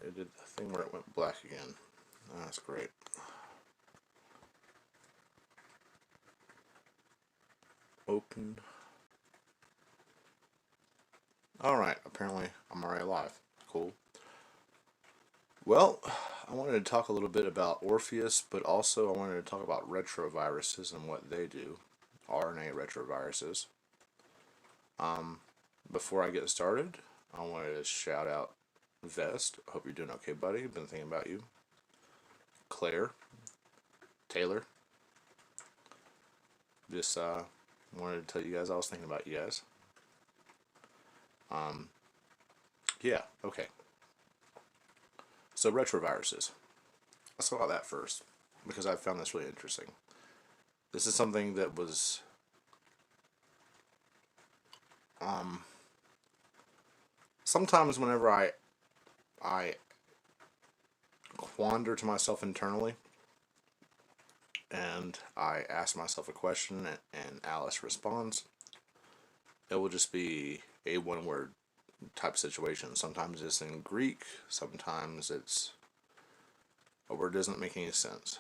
it did the thing where it went black again. That's great. Open. Alright, apparently I'm already live. Cool. Well, I wanted to talk a little bit about Orpheus, but also I wanted to talk about retroviruses and what they do. RNA retroviruses. Before I get started, I wanted to shout out Vest. Hope you're doing okay, buddy. Been thinking about you. Claire. Taylor. Just wanted to tell you guys I was thinking about you guys. Yeah, okay. So retroviruses. Let's talk about that first, because I found this really interesting. This is something that was sometimes whenever I wander to myself internally and I ask myself a question and Alice responds, it will just be a one word type situation. Sometimes it's in Greek, sometimes it's a word that doesn't make any sense.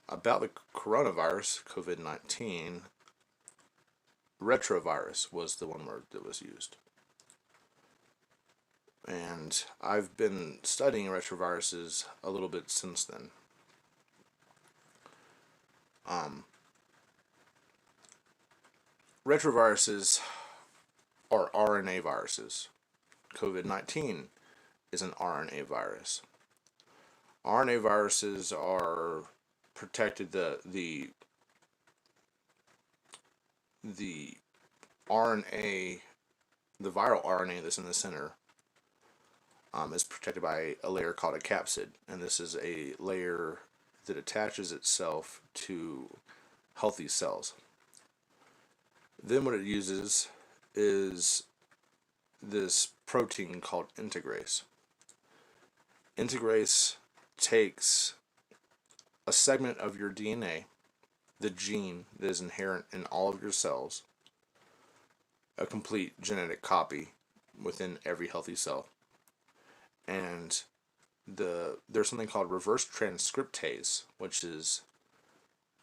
About the coronavirus, COVID-19, retrovirus was the one word that was used. And I've been studying retroviruses a little bit since then. Retroviruses are RNA viruses. COVID-19 is an RNA virus. RNA viruses are protected. The RNA, the viral RNA that's in the center, is protected by a layer called a capsid, and this is a layer that attaches itself to healthy cells. Then what it uses is this protein called integrase. Integrase takes a segment of your DNA, the gene that is inherent in all of your cells, a complete genetic copy within every healthy cell, and there's something called reverse transcriptase, which is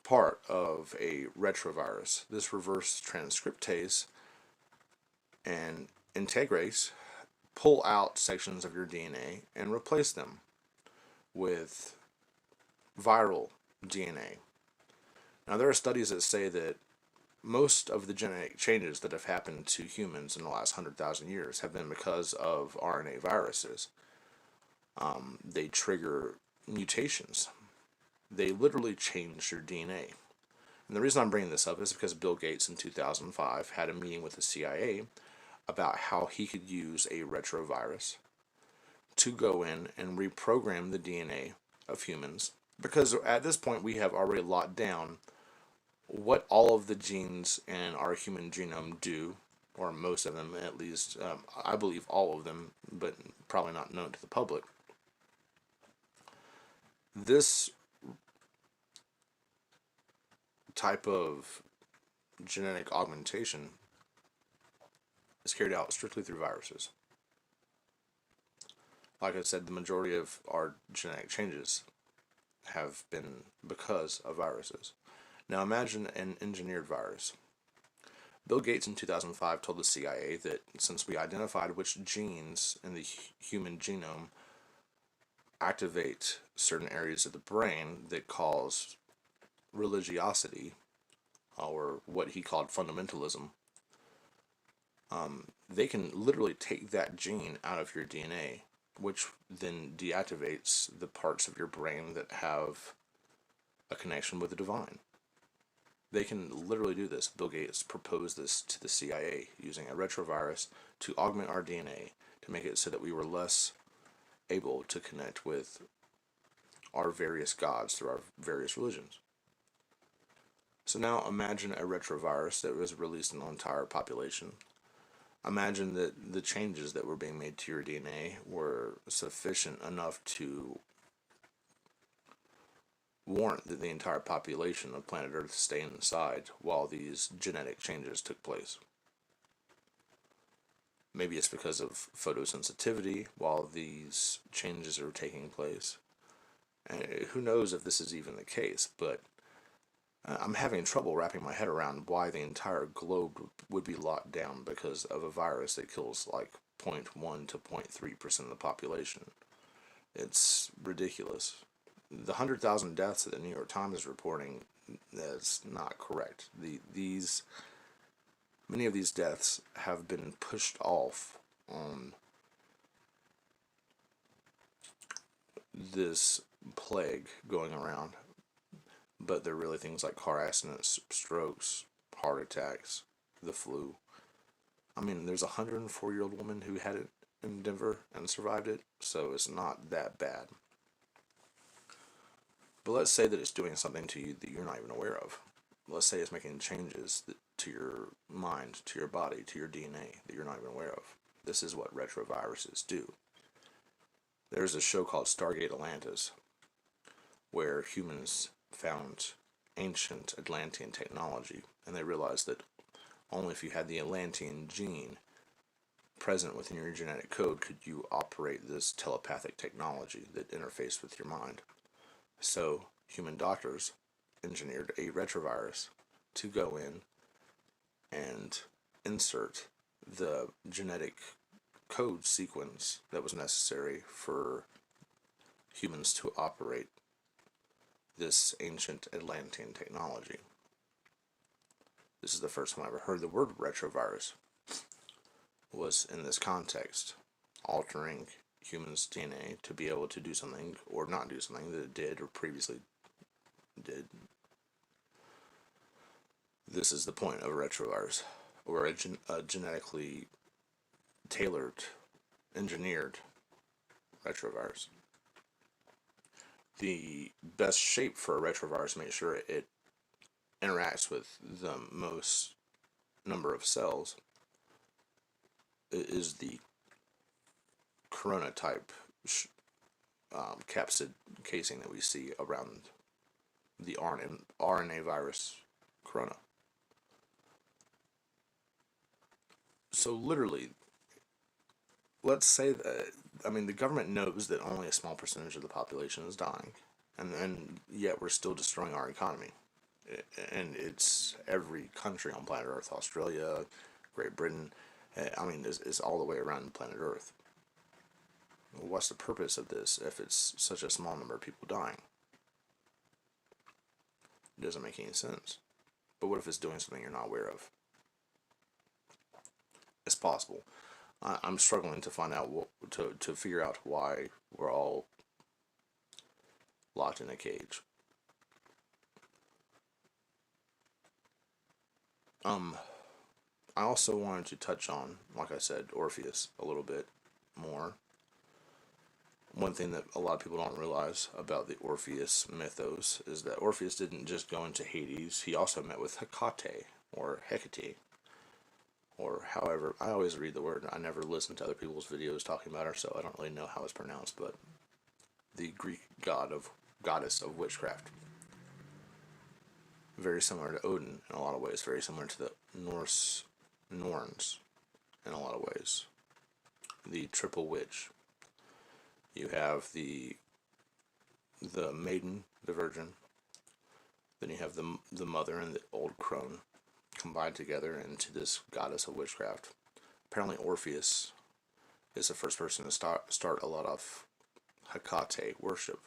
part of a retrovirus. This reverse transcriptase and integrase pull out sections of your DNA and replace them with viral DNA. Now, there are studies that say that most of the genetic changes that have happened to humans in the last 100,000 years have been because of RNA viruses. They trigger mutations. They literally change your DNA. And the reason I'm bringing this up is because Bill Gates in 2005 had a meeting with the CIA about how he could use a retrovirus to go in and reprogram the DNA of humans. Because at this point we have already locked down what all of the genes in our human genome do, or most of them at least. I believe all of them, but probably not known to the public. This type of genetic augmentation is carried out strictly through viruses. Like I said, the majority of our genetic changes have been because of viruses. Now imagine an engineered virus. Bill Gates in 2005 told the CIA that since we identified which genes in the human genome activate certain areas of the brain that cause religiosity, or what he called fundamentalism, they can literally take that gene out of your DNA, which then deactivates the parts of your brain that have a connection with the divine. They can literally do this. Bill Gates proposed this to the CIA using a retrovirus to augment our DNA to make it so that we were less able to connect with our various gods through our various religions. So now imagine a retrovirus that was released in the entire population. Imagine that the changes that were being made to your DNA were sufficient enough to warrant that the entire population of planet Earth stay inside while these genetic changes took place. Maybe it's because of photosensitivity while these changes are taking place. Who knows if this is even the case, but I'm having trouble wrapping my head around why the entire globe would be locked down because of a virus that kills like 0.1 to 0.3% of the population. It's ridiculous. The 100,000 deaths that the New York Times is reporting, that's not correct. Many of these deaths have been pushed off on this plague going around, but they're really things like car accidents, strokes, heart attacks, the flu. I mean, there's a 104-year-old woman who had it in Denver and survived it, so it's not that bad. But let's say that it's doing something to you that you're not even aware of. Let's say it's making changes to your mind, to your body, to your DNA that you're not even aware of. This is what retroviruses do. There's a show called Stargate Atlantis where humans found ancient Atlantean technology, and they realized that only if you had the Atlantean gene present within your genetic code could you operate this telepathic technology that interfaced with your mind. So, human doctors engineered a retrovirus to go in and insert the genetic code sequence that was necessary for humans to operate this ancient Atlantean technology. This is the first time I ever heard the word retrovirus was in this context, altering humans' DNA to be able to do something or not do something that it did or previously did. This is the point of a retrovirus, or a genetically tailored, engineered retrovirus. The best shape for a retrovirus to make sure it interacts with the most number of cells is the corona type capsid casing that we see around the RNA virus corona. So literally, let's say that, I mean, the government knows that only a small percentage of the population is dying, and yet we're still destroying our economy. And it's every country on planet Earth, Australia, Great Britain, I mean, it's all the way around planet Earth. What's the purpose of this if it's such a small number of people dying? It doesn't make any sense. But what if it's doing something you're not aware of? It's possible. I'm struggling to find out to figure out why we're all locked in a cage. I also wanted to touch on, like I said, Orpheus a little bit more. One thing that a lot of people don't realize about the Orpheus mythos is that Orpheus didn't just go into Hades, he also met with Hecate, or Hecate, or however, I always read the word, I never listen to other people's videos talking about her, so I don't really know how it's pronounced, but the Greek goddess of witchcraft. Very similar to Odin in a lot of ways, very similar to the Norns in a lot of ways. The triple witch. You have the maiden, the virgin. Then you have the mother and the old crone combined together into this goddess of witchcraft. Apparently Orpheus is the first person to start a lot of Hecate worship.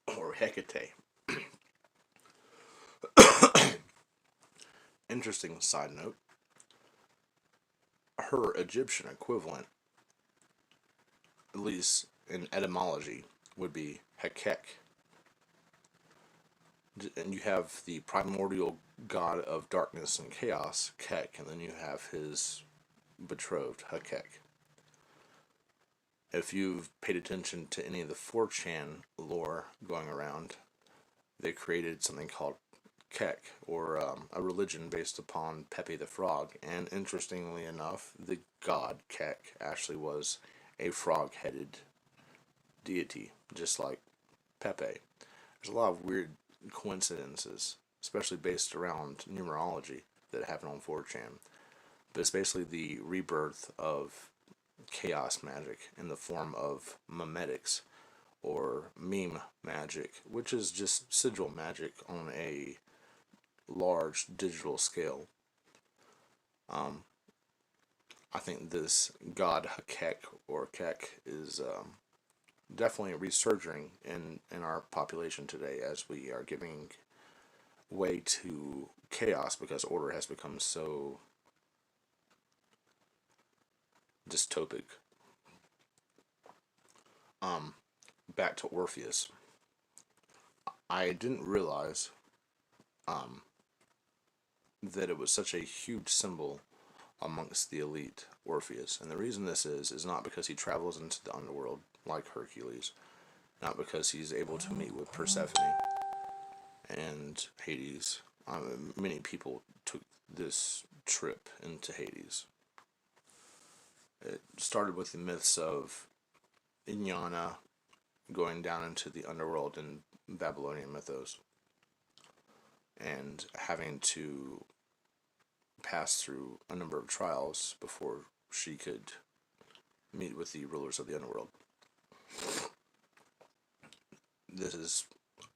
Or Hecate. Interesting side note. Her Egyptian equivalent, at least in etymology, would be Hekek. And you have the primordial god of darkness and chaos, Kek, and then you have his betrothed, Hekek. If you've paid attention to any of the 4chan lore going around, they created something called Kek, or a religion based upon Pepe the Frog, and interestingly enough, the god Kek actually was a frog-headed deity, just like Pepe. There's a lot of weird coincidences, especially based around numerology, that happen on 4chan. but it's basically the rebirth of chaos magic in the form of memetics or meme magic, which is just sigil magic on a large digital scale. I think this god Kek or Kek is definitely resurging in our population today as we are giving way to chaos because order has become so dystopic. Back to Orpheus. I didn't realize that it was such a huge symbol amongst the elite, Orpheus. And the reason this is not because he travels into the underworld like Hercules, not because he's able to meet with Persephone and Hades. Many people took this trip into Hades. It started with the myths of Inanna going down into the underworld in Babylonian mythos and having to pass through a number of trials before she could meet with the rulers of the underworld. This is,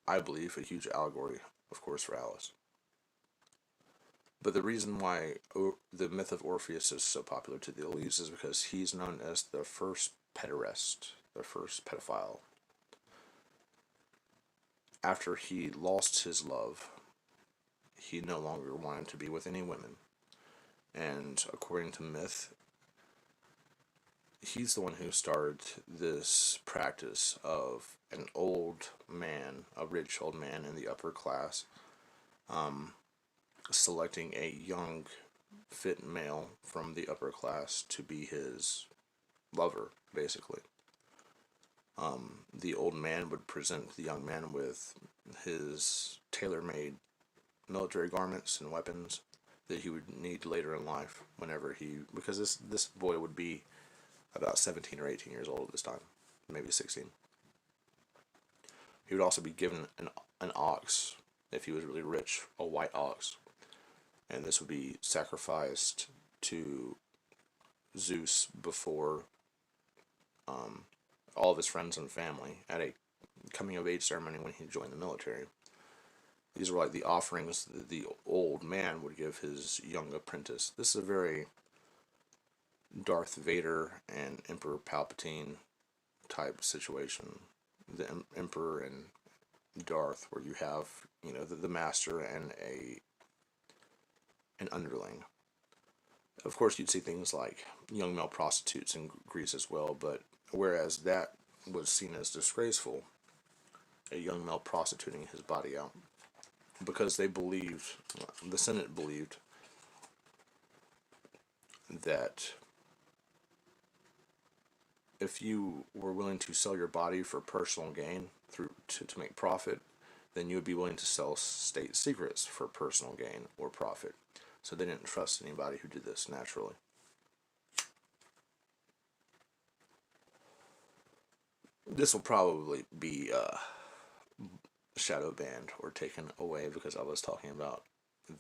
I believe, a huge allegory, of course, for Alice. But the reason why the myth of Orpheus is so popular to the elites is because he's known as the first pederast, the first pedophile. After he lost his love, he no longer wanted to be with any women. And according to myth, he's the one who started this practice of an old man, a rich old man in the upper class, selecting a young, fit male from the upper class to be his lover, basically. The old man would present the young man with his tailor-made military garments and weapons that he would need later in life whenever because this boy would be about 17 or 18 years old at this time, maybe 16. He would also be given an ox, if he was really rich, a white ox, and this would be sacrificed to Zeus before all of his friends and family at a coming of age ceremony when he joined the military. These were like the offerings that the old man would give his young apprentice. This is a very Darth Vader and Emperor Palpatine type situation. The Emperor and Darth, where you have, the master and an underling. Of course, you'd see things like young male prostitutes in Greece as well, but whereas that was seen as disgraceful, a young male prostituting his body out, because they believed, the Senate believed, that if you were willing to sell your body for personal gain to make profit, then you would be willing to sell state secrets for personal gain or profit. So they didn't trust anybody who did this naturally. This will probably be shadow banned or taken away because I was talking about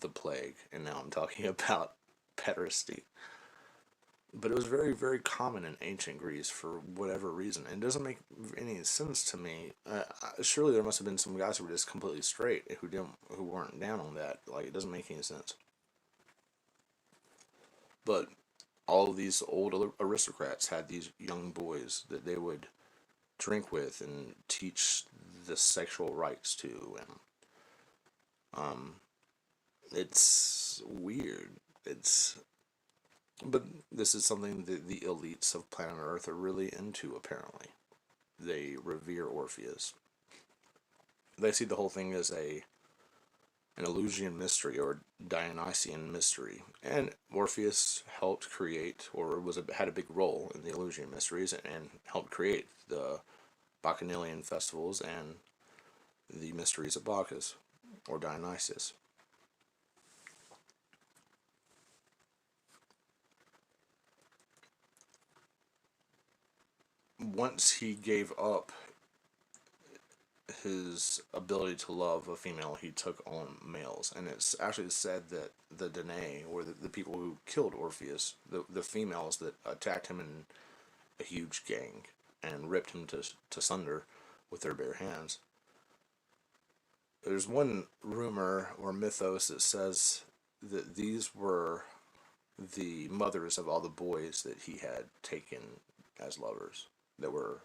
the plague and now I'm talking about pederasty. But it was very, very common in ancient Greece for whatever reason. It doesn't make any sense to me. Surely there must have been some guys who were just completely straight who weren't down on that. Like, it doesn't make any sense. But all of these old aristocrats had these young boys that they would drink with and teach the sexual rites to, and it's weird. But this is something that the elites of planet Earth are really into, apparently. They revere Orpheus. They see the whole thing as an Eleusinian mystery or Dionysian mystery. And Orpheus helped create, or had a big role in the Eleusinian mysteries and helped create the Bacchanalian festivals and the mysteries of Bacchus or Dionysus. Once he gave up his ability to love a female, he took on males. And it's actually said that the Danae, or the people who killed Orpheus, the females that attacked him in a huge gang and ripped him to sunder with their bare hands. There's one rumor or mythos that says that these were the mothers of all the boys that he had taken as lovers that were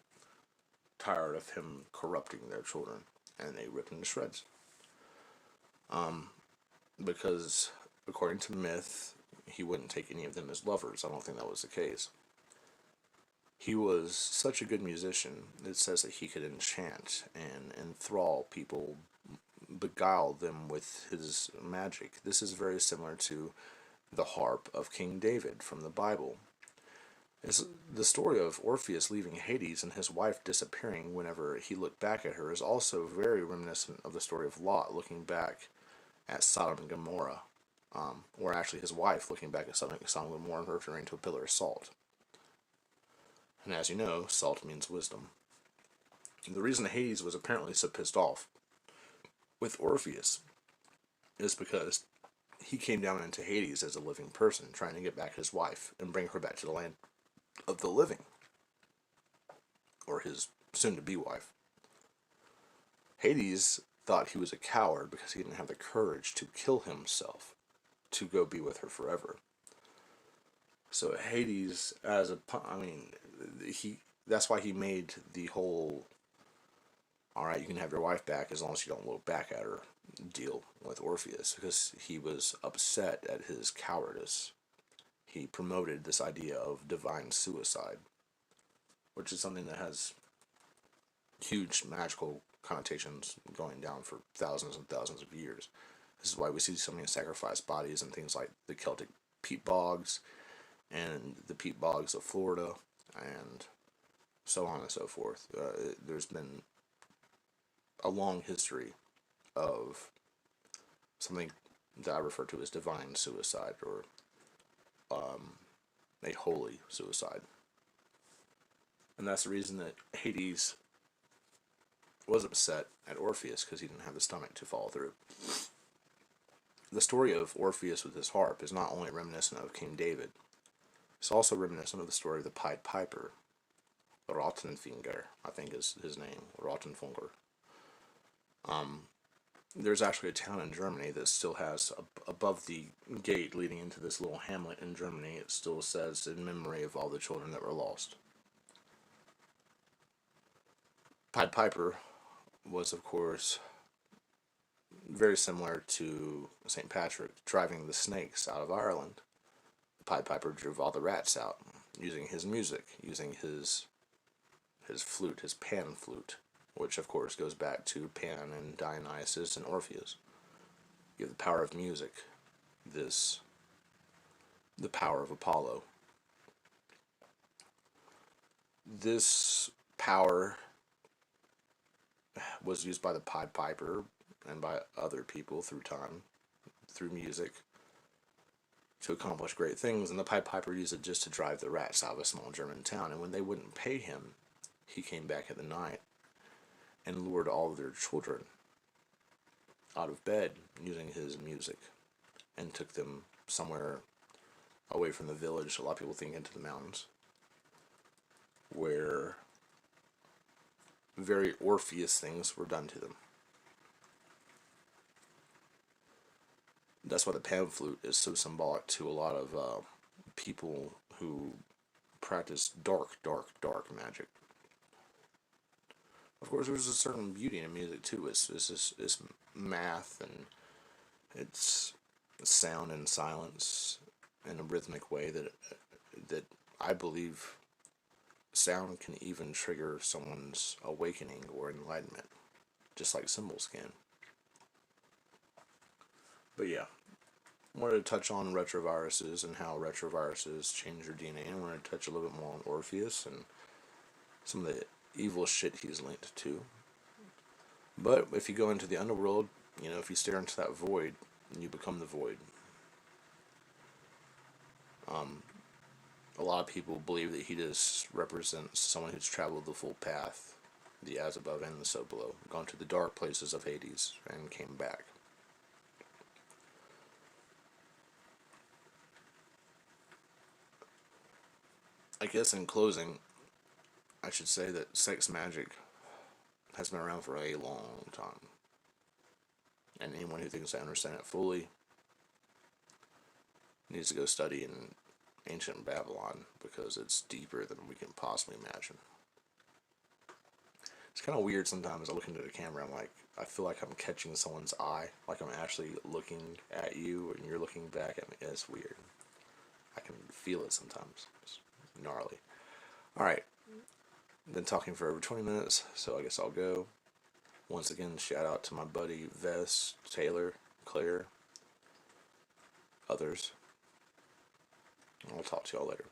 tired of him corrupting their children, and they ripped him to shreds. Because according to myth, he wouldn't take any of them as lovers. I don't think that was the case. He was such a good musician. It says that he could enchant and enthrall people, beguile them with his magic. This is very similar to the harp of King David from the Bible. It's the story of Orpheus leaving Hades and his wife disappearing whenever he looked back at her is also very reminiscent of the story of Lot looking back at Sodom and Gomorrah, or actually his wife looking back at Sodom and Gomorrah and her turning into a pillar of salt. And as you know, salt means wisdom. And the reason Hades was apparently so pissed off with Orpheus is because he came down into Hades as a living person, trying to get back his wife and bring her back to the land of the living, or his soon-to-be wife. Hades thought he was a coward because he didn't have the courage to kill himself to go be with her forever. So Hades, that's why he made the whole, all right, you can have your wife back as long as you don't look back at her deal with Orpheus, because he was upset at his cowardice. He promoted this idea of divine suicide, which is something that has huge magical connotations going down for thousands and thousands of years. This is why we see so many sacrificed bodies and things like the Celtic peat bogs and the peat bogs of Florida and so on and so forth. There's been a long history of something that I refer to as divine suicide, or a holy suicide. And that's the reason that Hades was upset at Orpheus, because he didn't have the stomach to follow through. The story of Orpheus with his harp is not only reminiscent of King David, it's also reminiscent of the story of the Pied Piper, Rottenfinger, I think is his name, Rottenfinger. There's actually a town in Germany that still has, above the gate leading into this little hamlet in Germany, it still says, in memory of all the children that were lost. Pied Piper was, of course, very similar to St. Patrick driving the snakes out of Ireland. The Pied Piper drove all the rats out using his music, using his flute, his pan flute, which of course goes back to Pan and Dionysus and Orpheus. You have the power of music, the power of Apollo. This power was used by the Pied Piper and by other people through time, through music, to accomplish great things. And the Pied Piper used it just to drive the rats out of a small German town. And when they wouldn't pay him, he came back at the night and lured all of their children out of bed using his music and took them somewhere away from the village. A lot of people think into the mountains, where very Orpheus things were done to them. That's why the pan flute is so symbolic to a lot of people who practice dark, dark, dark magic. Of course, there's a certain beauty in music too. It's math, and it's sound and silence in a rhythmic way that I believe sound can even trigger someone's awakening or enlightenment, just like symbols can. But yeah, I wanted to touch on retroviruses and how retroviruses change your DNA. I wanted to touch a little bit more on Orpheus and some of the evil shit he's linked to. But if you go into the underworld, if you stare into that void, you become the void. A lot of people believe that he just represents someone who's traveled the full path, the as above and the so below, gone to the dark places of Hades and came back. I guess in closing, I should say that sex magic has been around for a long time. And anyone who thinks they understand it fully needs to go study in ancient Babylon, because it's deeper than we can possibly imagine. It's kind of weird sometimes. I look into the camera, I'm like, I feel like I'm catching someone's eye, like I'm actually looking at you and you're looking back at me. It's weird. I can feel it sometimes. It's gnarly. Alright, been talking for over 20 minutes, so I guess I'll go. Once again, shout out to my buddy Vess, Taylor, Claire, others. I'll talk to y'all later.